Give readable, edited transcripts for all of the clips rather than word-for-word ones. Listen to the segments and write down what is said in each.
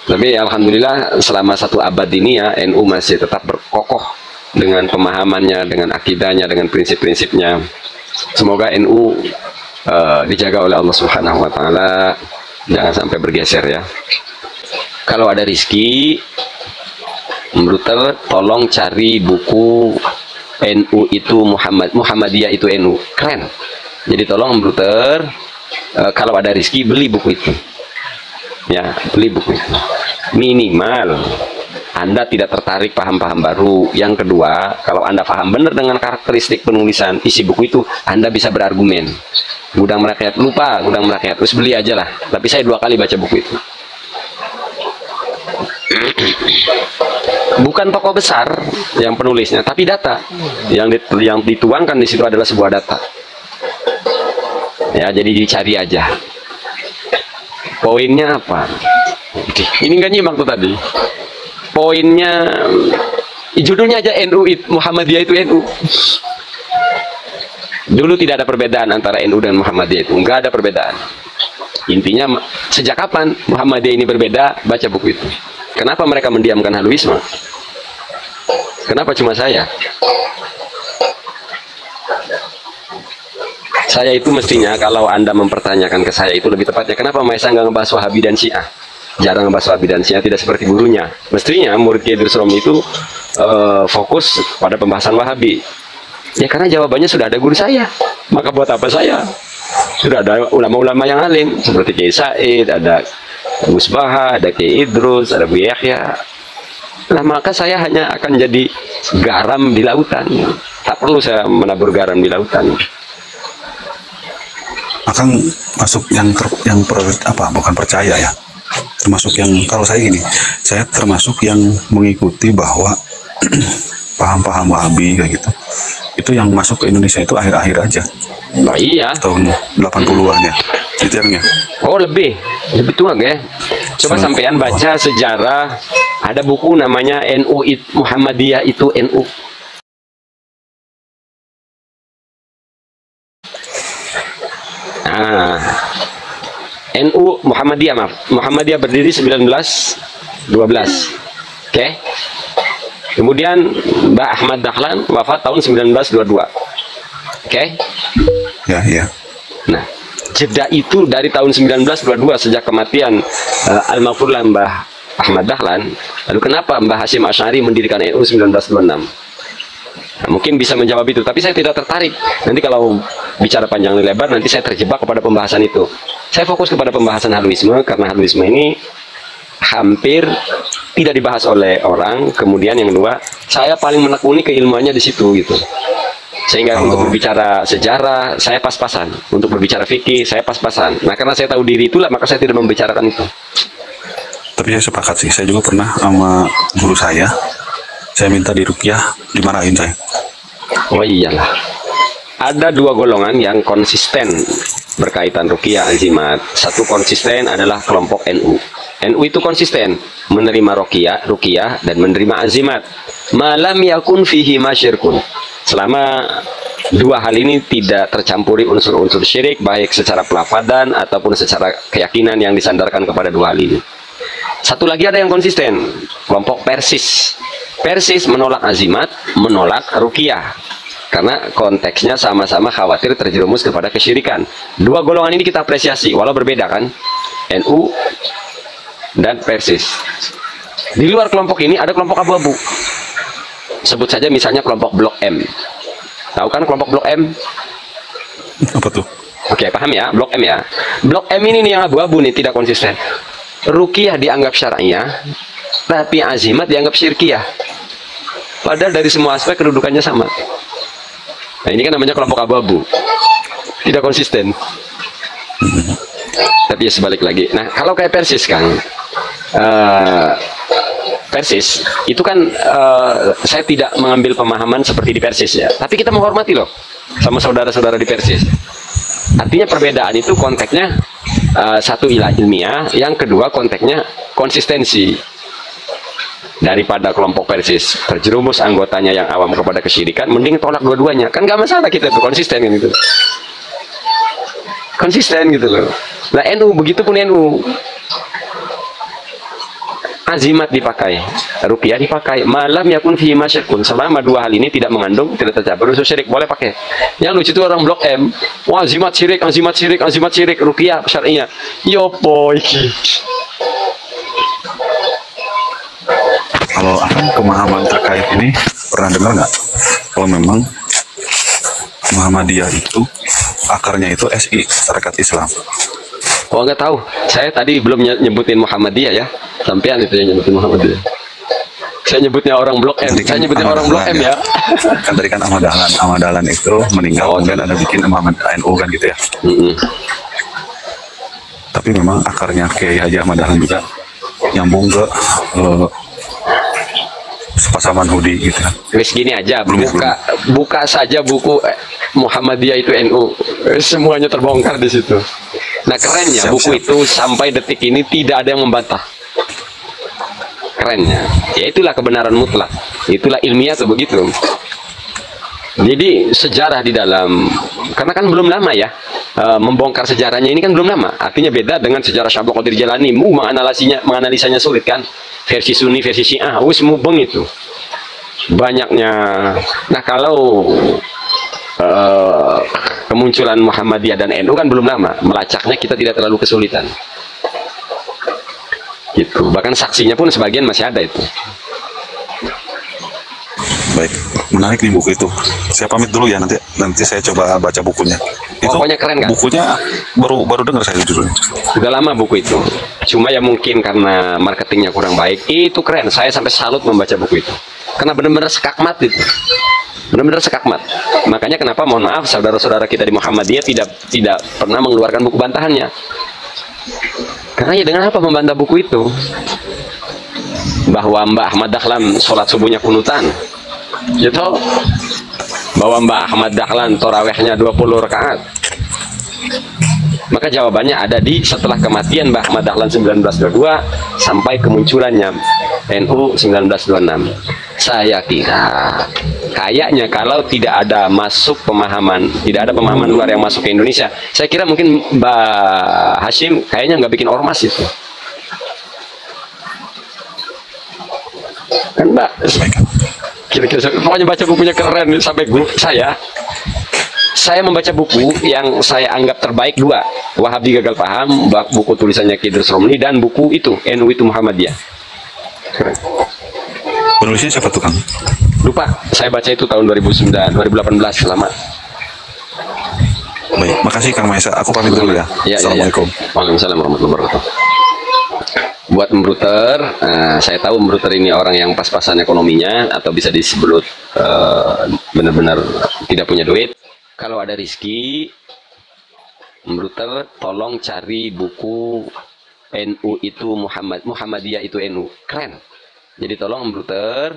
Tapi alhamdulillah selama 1 abad ini ya NU masih tetap berkokoh dengan pemahamannya, dengan akidahnya, dengan prinsip-prinsipnya. Semoga NU dijaga oleh Allah Subhanahu wa taala, jangan sampai bergeser ya. Kalau ada rizki, Bruter tolong cari buku NU itu Muhammadiyah itu NU. Keren. Jadi tolong Bruter kalau ada rizki beli buku itu. Ya, beli buku itu. Minimal Anda tidak tertarik paham-paham baru. Yang kedua, kalau Anda paham benar dengan karakteristik penulisan isi buku itu, Anda bisa berargumen. Gudang Merakyat, lupa Gudang Merakyat, terus beli aja lah. Tapi saya 2 kali baca buku itu. Bukan tokoh besar yang penulisnya, tapi data. Yang dituangkan di situ adalah sebuah data. Ya, jadi dicari aja. Poinnya apa? Ini nggak nyimak tuh tadi. Poinnya, judulnya aja NU Muhammadiyah itu NU. Dulu tidak ada perbedaan antara NU dan Muhammadiyah itu, nggak ada perbedaan. Intinya sejak kapan Muhammadiyah ini berbeda? Baca buku itu. Kenapa mereka mendiamkan Haluisme? Kenapa cuma saya? Saya itu mestinya kalau Anda mempertanyakan ke saya itu lebih tepatnya, kenapa Maesa nggak ngebahas Wahabi dan Syiah? Jarang ngebahas Wahabi dan Syiah, tidak seperti gurunya. Mestinya murid Kiai Idrus Romi itu fokus pada pembahasan Wahabi. Ya karena jawabannya sudah ada guru saya. Maka buat apa saya? Sudah ada ulama-ulama yang alim seperti Kiai Said, ada Gus Baha, ada Kiai Idrus, ada Bu Yahya. Nah maka saya hanya akan jadi garam di lautan. Tak perlu saya menabur garam di lautan. Akan masuk bukan percaya ya, termasuk yang, kalau saya gini, saya termasuk yang mengikuti bahwa paham-paham Wahabi kayak gitu, itu yang masuk ke Indonesia itu akhir-akhir aja. Nah, iya. Tahun 80-an ya, detailnya. Oh lebih tua ya. Coba sampean baca sejarah, ada buku namanya NU Muhammadiyah itu NU. Nah, NU Muhammadiyah, maaf. Muhammadiyah berdiri 1912. Oke. Kemudian Mbah Ahmad Dahlan wafat tahun 1922. Oke. Ya, ya. Nah, jeda itu dari tahun 1922 sejak kematian almarhumlah Mbah Ahmad Dahlan. Lalu kenapa Mbah Hasyim Asy'ari mendirikan NU 1926? Nah, mungkin bisa menjawab itu, tapi saya tidak tertarik. Nanti kalau bicara panjang lebar, nanti saya terjebak kepada pembahasan itu. Saya fokus kepada pembahasan Haluisme, karena Haluisme ini hampir tidak dibahas oleh orang. Kemudian yang kedua, saya paling menekuni keilmuannya di situ gitu. Sehingga untuk berbicara sejarah, saya pas-pasan. Untuk berbicara fikih, saya pas-pasan. Nah, karena saya tahu diri itulah, maka saya tidak membicarakan itu. Tapi saya sepakat sih, saya juga pernah sama guru saya minta diruqyah, dimarahin saya. Oh iyalah. Ada 2 golongan yang konsisten berkaitan ruqyah azimat. Satu konsisten adalah kelompok NU. NU itu konsisten menerima ruqyah dan menerima azimat. Malam yakun fihi masyirkun. Selama 2 hal ini tidak tercampuri unsur-unsur syirik, baik secara pelafadan ataupun secara keyakinan yang disandarkan kepada 2 hal ini. Satu lagi ada yang konsisten, kelompok Persis. Persis menolak azimat, menolak ruqyah. Karena konteksnya sama-sama khawatir terjerumus kepada kesyirikan. 2 golongan ini kita apresiasi, walau berbeda kan. NU dan Persis. Di luar kelompok ini ada kelompok abu-abu. Sebut saja misalnya kelompok Blok M. Tahu kan kelompok Blok M? Apa tuh? Oke, paham ya, Blok M ya. Blok M ini nih yang abu-abu nih, tidak konsisten. Ruqyah dianggap syar'iyah, tapi azimat dianggap syirkiyah. Padahal dari semua aspek kedudukannya sama. Nah ini kan namanya kelompok abu-abu, tidak konsisten. Tapi ya sebalik lagi. Nah kalau kayak Persis kan, Persis itu kan saya tidak mengambil pemahaman seperti di Persis ya. Tapi kita menghormati loh sama saudara-saudara di Persis. Artinya perbedaan itu konteksnya satu ilmiah, yang kedua konteksnya konsistensi. Daripada kelompok Persis terjerumus anggotanya yang awam kepada kesyirikan, mending tolak dua-duanya. Kan gak masalah, kita itu konsisten kan gitu. Konsisten gitu loh. Nah NU, begitupun NU. azimat dipakai, ruqyah dipakai, malam yakun fihi masyirkun, selama dua hal ini tidak mengandung, tidak tercampur unsur syirik, boleh pakai. Yang lucu itu orang Blok M, wah azimat syirik, azimat syirik, azimat syirik, ruqyah syar'iyah. Yo boy. Kalau akan pemahaman terkait ini pernah dengar nggak? Kalau memang Muhammadiyah itu akarnya itu SI, Sarekat Islam. Oh nggak tahu, saya tadi belum nyebutin Muhammadiyah ya, sampean itu yang nyebutin Muhammadiyah. Saya nyebutnya orang Blok M, saya nyebutnya orang Blok M ya. Kan tadi kan Ahmad Dahlan itu meninggal, kemudian ada bikin Muhammad NU kan gitu ya. Tapi memang akarnya Kiai Haji Ahmad Dahlan juga nyambung ke pasaman Hudi gitu kan. Terus gini aja, buka saja buku Muhammadiyah itu NU, semuanya terbongkar di situ. Nah kerennya buku itu sampai detik ini tidak ada yang membantah. Kerennya, ya itulah kebenaran mutlak, itulah ilmiah tuh begitu. Jadi sejarah di dalam, karena kan belum lama ya, membongkar sejarahnya ini kan belum lama. Artinya beda dengan sejarah Syekh Abdul Qadir Jalani, menganalisanya sulit kan. Versi Sunni, versi Syiah, wis mubeng itu. Banyaknya. Nah kalau kemunculan Muhammadiyah dan NU kan belum lama, melacaknya kita tidak terlalu kesulitan. Gitu. Bahkan saksinya pun sebagian masih ada itu. Baik, menarik nih buku itu. Saya pamit dulu ya, nanti saya coba baca bukunya. Pokoknya keren kan? Bukunya baru dengar saya judulnya. Sudah lama buku itu. Cuma ya mungkin karena marketingnya kurang baik. Itu keren. Saya sampai salut membaca buku itu. Karena benar-benar sekakmat itu. Benar-benar sekakmat. Makanya kenapa mohon maaf saudara-saudara kita di Muhammadiyah tidak pernah mengeluarkan buku bantahannya. Karena ya dengan apa membantah buku itu? Bahwa Mbak Ahmad Dahlan sholat subuhnya kunutan. Gitu. Bahwa Mbak Ahmad Dahlan tarawihnya 20 rakaat. Maka jawabannya ada di setelah kematian Mbah Ahmad Dahlan 1922 sampai kemunculannya NU 1926. Saya kira kayaknya kalau tidak ada pemahaman luar yang masuk ke Indonesia, saya kira mungkin Mbak Hashim kayaknya nggak bikin ormas itu. Kan Mbak? Kira-kira pokoknya baca bukunya keren sampai grup saya membaca buku yang saya anggap terbaik dua, Wahabi Gagal Paham, buku tulisannya Kidrus Romli, dan buku itu NU itu Muhammadiyah. Keren. Penulisnya siapa tuh Kang? Lupa, saya baca itu tahun 2018 lama. Baik, makasih Kang Maesa. Aku pamit dulu ya. Assalamualaikum. Waalaikumsalam warahmatullahi wabarakatuh. Buat membruter, saya tahu membruter ini orang yang pas-pasan ekonominya atau bisa disebut benar-benar tidak punya duit. Kalau ada rezeki, membruter, tolong cari buku NU itu Muhammadiyah itu NU, keren. Jadi tolong membruter,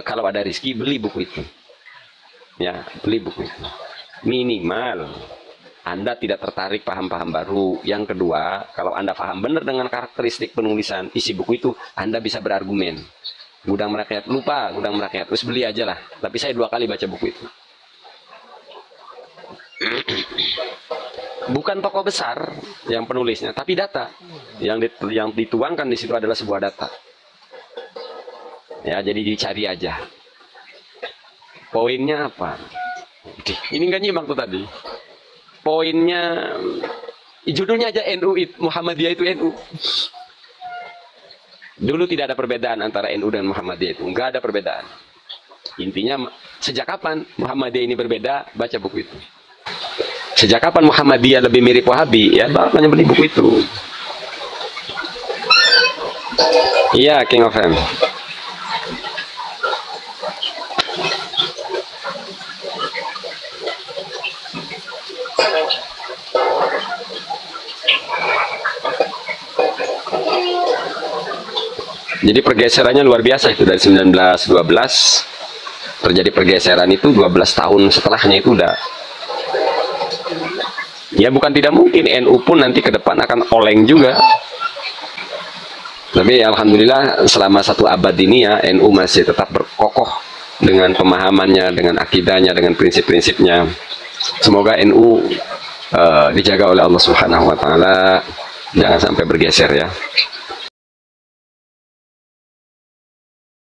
kalau ada rezeki beli buku itu, ya beli buku itu. Minimal Anda tidak tertarik paham-paham baru. Yang kedua, kalau Anda paham benar dengan karakteristik penulisan isi buku itu, Anda bisa berargumen. Gudang Merakyat, lupa Gudang Merakyat, terus beli aja lah. Tapi saya 2 kali baca buku itu. Bukan tokoh besar yang penulisnya, tapi data yang dituangkan di situ adalah sebuah data. Ya, jadi dicari aja. Poinnya apa? Ini nggak nyimak tuh tadi. Poinnya, judulnya aja NU Muhammadiyah itu NU. Dulu tidak ada perbedaan antara NU dan Muhammadiyah itu, nggak ada perbedaan. Intinya sejak kapan Muhammadiyah ini berbeda? Baca buku itu. Sejak kapan Muhammadiyah lebih mirip Wahabi? Ya, makanya beli buku itu. Iya, King of M. Jadi pergeserannya luar biasa itu dari 1912 terjadi pergeseran itu 12 tahun setelahnya itu udah. Ya bukan tidak mungkin NU pun nanti ke depan akan oleng juga. Tapi alhamdulillah selama 1 abad ini ya NU masih tetap berkokoh dengan pemahamannya, dengan akidahnya, dengan prinsip-prinsipnya. Semoga NU dijaga oleh Allah Subhanahu wa taala, jangan sampai bergeser ya.